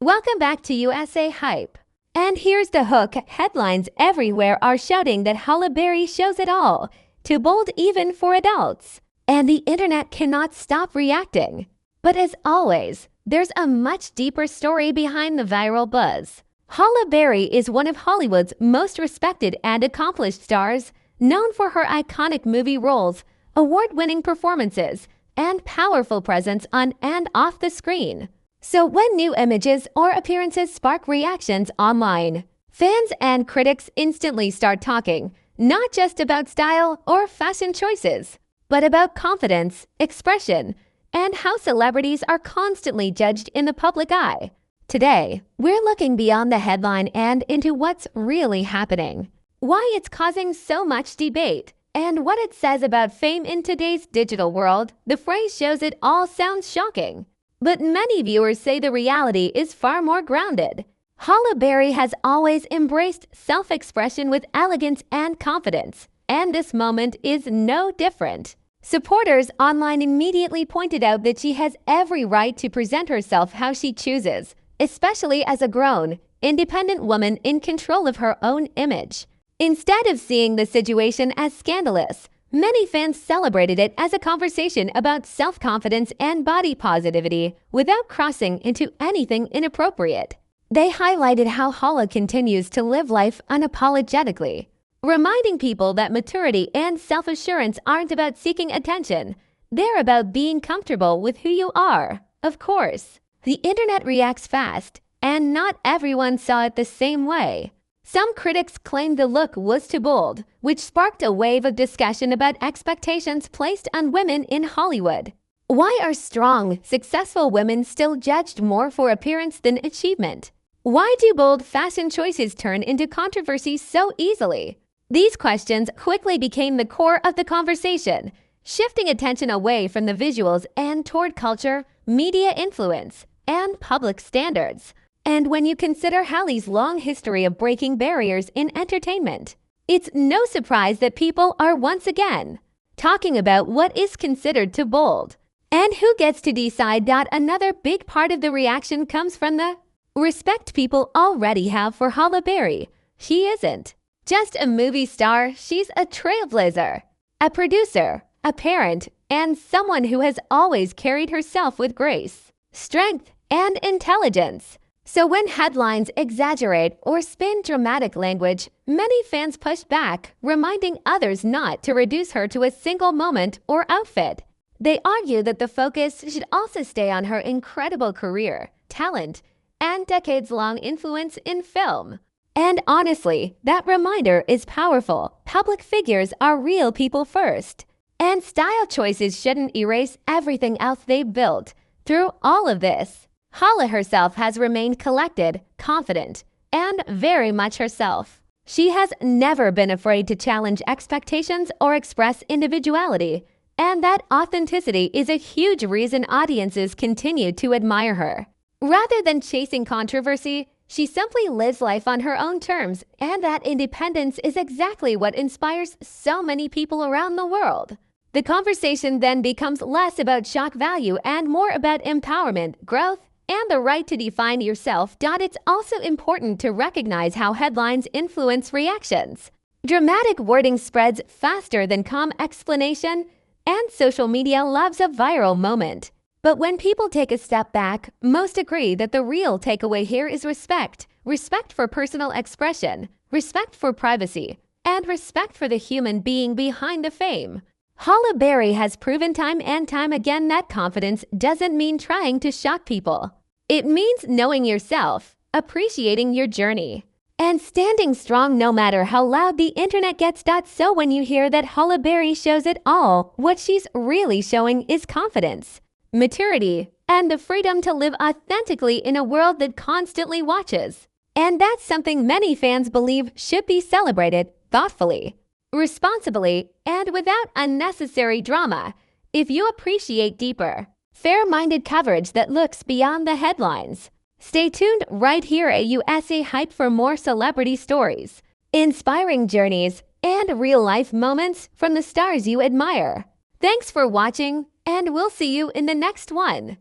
Welcome back to USA Hype. And here's the hook. Headlines everywhere are shouting that Halle Berry shows it all, too bold even for adults. And the internet cannot stop reacting. But as always, there's a much deeper story behind the viral buzz. Halle Berry is one of Hollywood's most respected and accomplished stars, known for her iconic movie roles, award-winning performances, and powerful presence on and off the screen. So when new images or appearances spark reactions online, fans and critics instantly start talking, not just about style or fashion choices, but about confidence, expression, and how celebrities are constantly judged in the public eye. Today, we're looking beyond the headline and into what's really happening, why it's causing so much debate, and what it says about fame in today's digital world. The phrase "shows it all" sounds shocking, but many viewers say the reality is far more grounded. Halle Berry has always embraced self-expression with elegance and confidence, and this moment is no different. Supporters online immediately pointed out that she has every right to present herself how she chooses, especially as a grown, independent woman in control of her own image. Instead of seeing the situation as scandalous, many fans celebrated it as a conversation about self-confidence and body positivity without crossing into anything inappropriate. They highlighted how Halle continues to live life unapologetically, reminding people that maturity and self-assurance aren't about seeking attention. They're about being comfortable with who you are. Of course, the internet reacts fast, and not everyone saw it the same way. Some critics claimed the look was too bold, which sparked a wave of discussion about expectations placed on women in Hollywood. Why are strong, successful women still judged more for appearance than achievement? Why do bold fashion choices turn into controversy so easily? These questions quickly became the core of the conversation, shifting attention away from the visuals and toward culture, media influence, and public standards. And when you consider Halle's long history of breaking barriers in entertainment, it's no surprise that people are once again talking about what is considered too bold. And who gets to decide? Another big part of the reaction comes from the respect people already have for Halle Berry. She isn't just a movie star, she's a trailblazer, a producer, a parent, and someone who has always carried herself with grace, strength, and intelligence. So when headlines exaggerate or spin dramatic language, many fans push back, reminding others not to reduce her to a single moment or outfit. They argue that the focus should also stay on her incredible career, talent, and decades-long influence in film. And honestly, that reminder is powerful. Public figures are real people first, and style choices shouldn't erase everything else they've built. Through all of this, Halle herself has remained collected, confident, and very much herself. She has never been afraid to challenge expectations or express individuality, and that authenticity is a huge reason audiences continue to admire her. Rather than chasing controversy, she simply lives life on her own terms, and that independence is exactly what inspires so many people around the world. The conversation then becomes less about shock value and more about empowerment, growth, and the right to define yourself. It's also important to recognize how headlines influence reactions. Dramatic wording spreads faster than calm explanation, and social media loves a viral moment. But when people take a step back, most agree that the real takeaway here is respect. Respect for personal expression, respect for privacy, and respect for the human being behind the fame. Halle Berry has proven time and time again that confidence doesn't mean trying to shock people. It means knowing yourself, appreciating your journey, and standing strong no matter how loud the internet gets. So when you hear that Halle Berry shows it all, what she's really showing is confidence, maturity, and the freedom to live authentically in a world that constantly watches. And that's something many fans believe should be celebrated thoughtfully, responsibly, and without unnecessary drama. If you appreciate deeper, fair-minded coverage that looks beyond the headlines, stay tuned right here at USA Hype for more celebrity stories, inspiring journeys, and real-life moments from the stars you admire. Thanks for watching, and we'll see you in the next one.